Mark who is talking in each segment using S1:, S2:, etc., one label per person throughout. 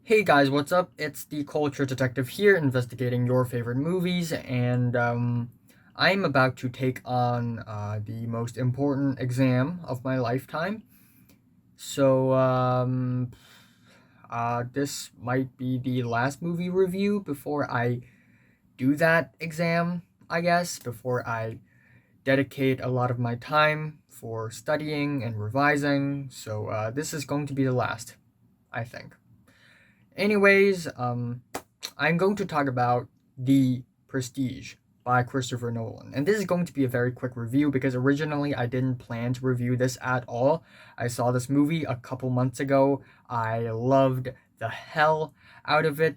S1: Hey guys, what's up? It's the Culture Detective here, investigating your favorite movies, and I'm about to take on the most important exam of my lifetime. So, this might be the last movie review before I do that exam, I guess, before I dedicate a lot of my time for studying and revising. So, this is going to be the last, I think. Anyways, I'm going to talk about The Prestige by Christopher Nolan. And this is going to be a very quick review because originally I didn't plan to review this at all. I saw this movie a couple months ago. I loved the hell out of it,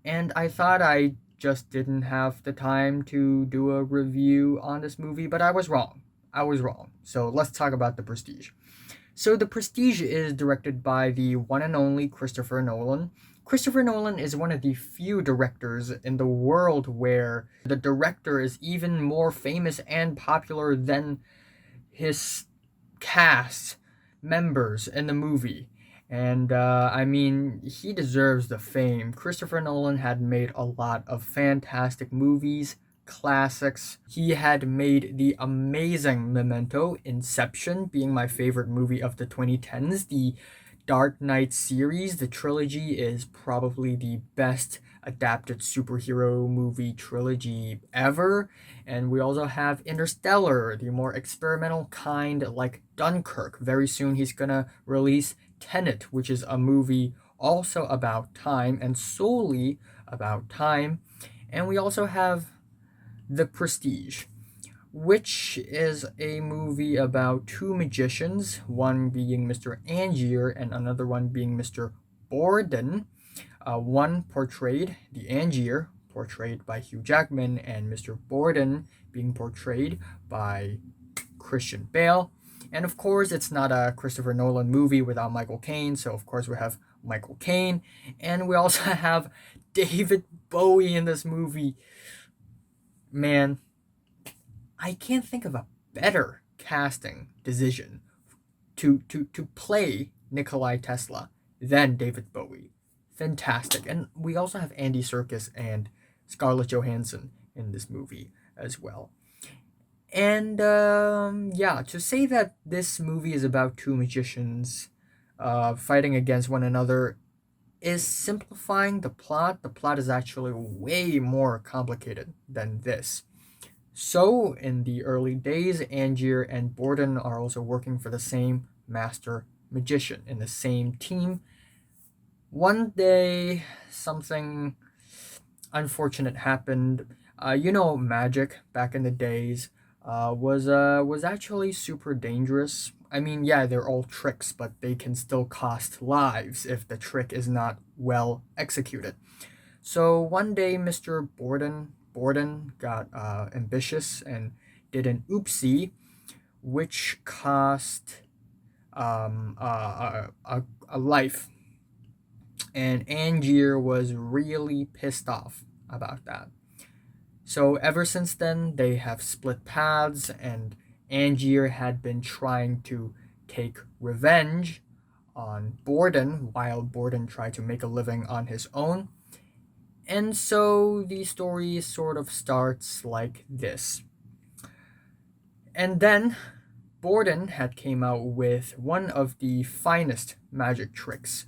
S1: and I thought I just didn't have the time to do a review on this movie, but I was wrong. I was wrong. So let's talk about The Prestige. So, The Prestige is directed by the one and only Christopher Nolan. Christopher Nolan is one of the few directors in the world where the director is even more famous and popular than his cast members in the movie. And I mean, he deserves the fame. Christopher Nolan had made a lot of fantastic movies, classics. He had made the amazing Memento, Inception being my favorite movie of the 2010s. The Dark Knight series, the trilogy, is probably the best adapted superhero movie trilogy ever. And we also have Interstellar, the more experimental kind, like Dunkirk. Very soon he's gonna release Tenet, which is a movie also about time and solely about time. And we also have The Prestige, which is a movie about two magicians, one being Mr. Angier and another one being Mr. Borden. One portrayed, the Angier, portrayed by Hugh Jackman, and Mr. Borden being portrayed by Christian Bale. And of course, it's not a Christopher Nolan movie without Michael Caine, so of course we have Michael Caine. And we also have David Bowie in this movie. Man, I can't think of a better casting decision to play Nikolai Tesla than David Bowie. Fantastic. And we also have Andy Serkis and Scarlett Johansson in this movie as well. And yeah, to say that this movie is about two magicians fighting against one another is simplifying the plot. The plot is actually way more complicated than this. So, in the early days, Angier and Borden are also working for the same master magician in the same team. One day, something unfortunate happened. Magic back in the days was actually super dangerous. I mean, yeah, they're all tricks, but they can still cost lives if the trick is not well executed. So one day, Mr. Borden got ambitious and did an oopsie, which cost a life. And Angier was really pissed off about that. So ever since then, they have split paths, and Angier had been trying to take revenge on Borden while Borden tried to make a living on his own. And so the story sort of starts like this. And then Borden had came out with one of the finest magic tricks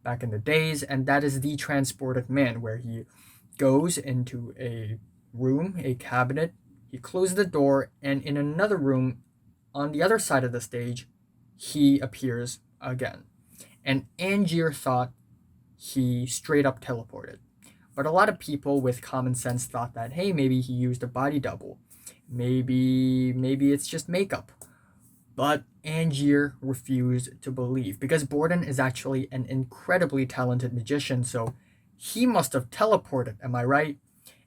S1: back in the days, and that is the transported man, where he goes into a room, a cabinet, he closes the door, and in another room on the other side of the stage, he appears again. And Angier thought he straight up teleported. But a lot of people with common sense thought that, hey, maybe he used a body double. Maybe it's just makeup. But Angier refused to believe because Borden is actually an incredibly talented magician, so he must have teleported, am I right?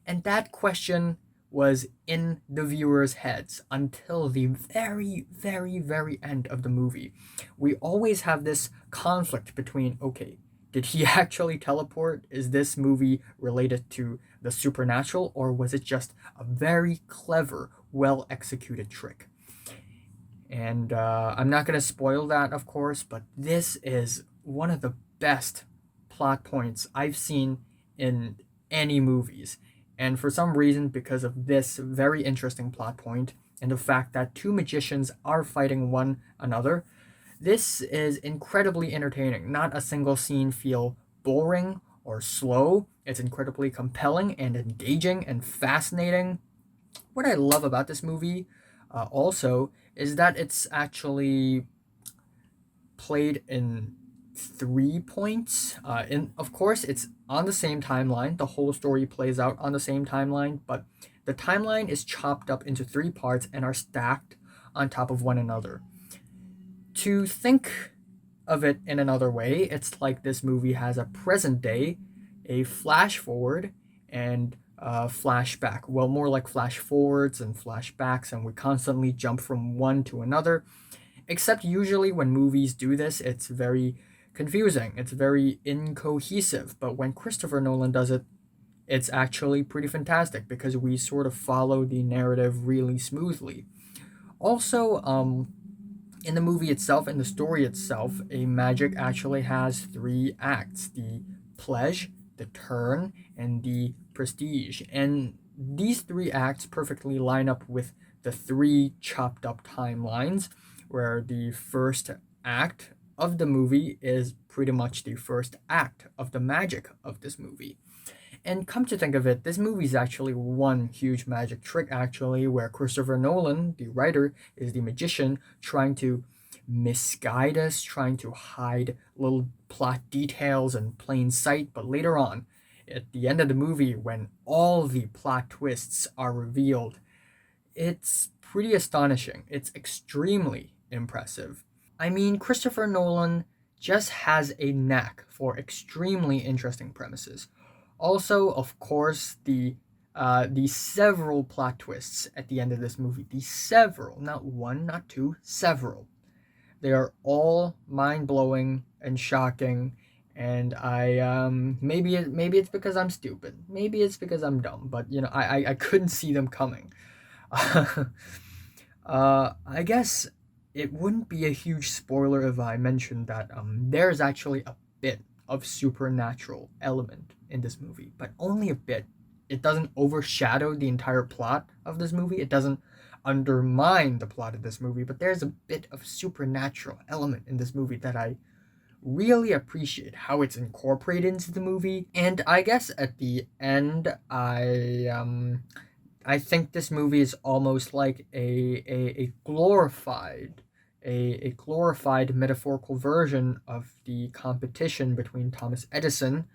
S1: And that question was in the viewers' heads until the very, very, very end of the movie. We always have this conflict between, okay, did he actually teleport? Is this movie related to the supernatural, or was it just a very clever, well executed trick? And I'm not going to spoil that, of course, but this is one of the best plot points I've seen in any movies. And for some reason, because of this very interesting plot point and the fact that two magicians are fighting one another, this is incredibly entertaining. Not a single scene feel boring or slow. It's incredibly compelling and engaging and fascinating. What I love about this movie also is that it's actually played in 3 points. In Of course, it's on the same timeline. The whole story plays out on the same timeline, but the timeline is chopped up into 3 parts and are stacked on top of one another. To think of it in another way, it's like this movie has a present day, a flash forward, and a flashback. Well, more like flash forwards and flashbacks, and we constantly jump from one to another. Except usually when movies do this, it's very confusing, it's very incohesive. But when Christopher Nolan does it, it's actually pretty fantastic because we sort of follow the narrative really smoothly. Also, in the movie itself, in the story itself, a magic actually has 3 acts: the pledge, the turn, and the prestige. And these 3 acts perfectly line up with the 3 chopped up timelines, where the first act of the movie is pretty much the first act of the magic of this movie. And come to think of it, this movie is actually one huge magic trick, actually, where Christopher Nolan, the writer, is the magician trying to misguide us, trying to hide little plot details in plain sight. But later on, at the end of the movie, when all the plot twists are revealed, it's pretty astonishing. It's extremely impressive. I mean, Christopher Nolan just has a knack for extremely interesting premises. Also, of course, the several plot twists at the end of this movie. The several, not one, not two, several. They are all mind blowing and shocking. And maybe it's because I'm stupid. Maybe it's because I'm dumb. But I couldn't see them coming. I guess it wouldn't be a huge spoiler if I mentioned that there's actually a bit of supernatural element in this movie, but only a bit. It doesn't overshadow the entire plot of this movie. It doesn't undermine the plot of this movie, but there's a bit of supernatural element in this movie that I really appreciate how it's incorporated into the movie. And I guess at the end, I think this movie is almost like a glorified a glorified metaphorical version of the competition between Thomas Edison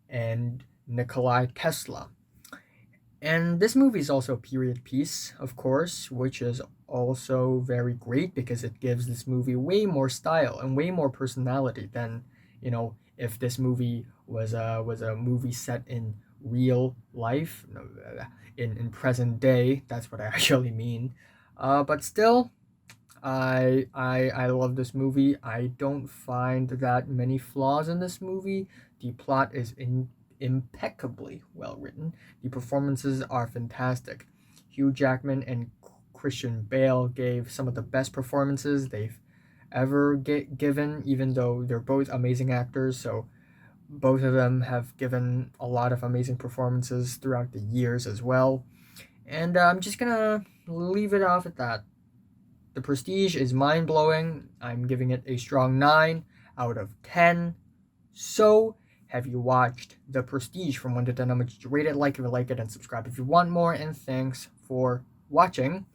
S1: and Nikola Tesla. And this movie is also a period piece, of course, which is also very great because it gives this movie way more style and way more personality than, if this movie was a movie set in real life, no, in present day. That's what I actually mean. But still, I love this movie. I don't find that many flaws in this movie. The plot is impeccably well written. The performances are fantastic. Hugh Jackman and Christian Bale gave some of the best performances they've ever given, even though they're both amazing actors. So both of them have given a lot of amazing performances throughout the years as well. And I'm just gonna leave it off at that. The Prestige is mind blowing. I'm giving it a strong 9 out of 10. So, have you watched The Prestige from 1 to 10? How much did you rate it? Like if you like it, and subscribe if you want more. And thanks for watching.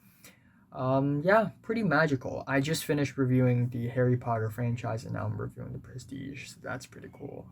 S1: Yeah, pretty magical. I just finished reviewing the Harry Potter franchise and now I'm reviewing The Prestige. So that's pretty cool.